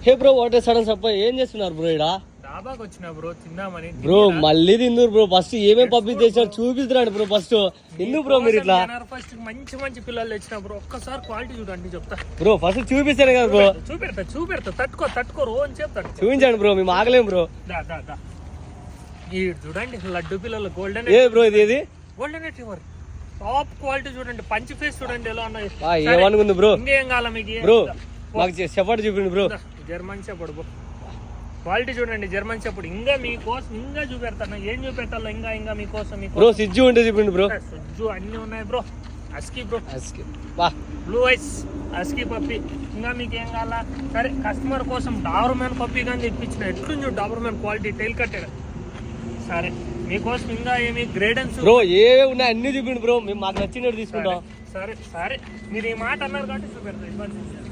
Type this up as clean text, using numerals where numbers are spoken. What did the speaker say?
Hey bro what sudden surprise, ఏం చేస్తున్నారు bro ఇక్కడ? డాబాకి వచ్చిన బ్రో తిందామని. బ్రో మళ్ళీ తిందూరు బ్రో, ఫస్ట్ ఏమేమి పబ్లిష్ చేశారు చూపిస్తున్నాడు బ్రో. ఫస్ట్ ఎందుకు బ్రో మీరు ఇట్లా? ఫస్ట్ మంచి మంచి పిల్లలు తెచ్చిన బ్రో, ఒక్కసారి క్వాలిటీ చూడండి చెప్తా. బ్రో ఫస్ట్ చూపిస్తాను కదా బ్రో. చూపెడతా తట్టుకో రోజు చెప్తా. చూపించండి బ్రో, మేము ఆగలేం బ్రో. ఈ చూడండి లడ్డు పిల్లలు గోల్డెన్. ఏ బ్రో ఇది గోల్డెన్ రిట్రీవర్ టాప్ క్వాలిటీ చూడండి, పంచి ఫేస్ చూడండి ఎలా ఉన్నాయి. ఏమనుకుంది బ్రో? ఇంకేం కావాలా మీకు బ్రో? మాకు చెప్పండి చూపిండి bro. German shepherd bro, quality చూడండి జర్మన్ షెపర్డ్. ఇంకా మీకోసం ఇంకా చూపెడతాను, ఏం చూపెట్టాలో ఇంకా మీకోసం. బ్రో సిజ్జు ఉంటే చూపిండి బ్రో. సిజ్జు అన్ని ఉన్నాయి బ్రో. అస్కీ బ్రో, బ్లూ ఐస్ అస్కీ పప్పి. ఇంకా మీకు ఏం కావాలా? సరే కస్టమర్ కోసం డాబర్మ్యాన్ పప్పి కానీ తెప్పించిన. ఎట్లుంది డాబర్మ్యాన్ క్వాలిటీ, టైల్ కట్టెడ్. సరే మీకోసం ఇంకా ఏమి గ్రేడెన్స్ బ్రో ఏ ఉన్నాయి అన్ని చూపిండి బ్రో, మేము మాకు నచ్చినట్టు తీసుకుంటాం. సరే మీరు ఈ మాట అన్నారు కాబట్టి చూపెడతాం.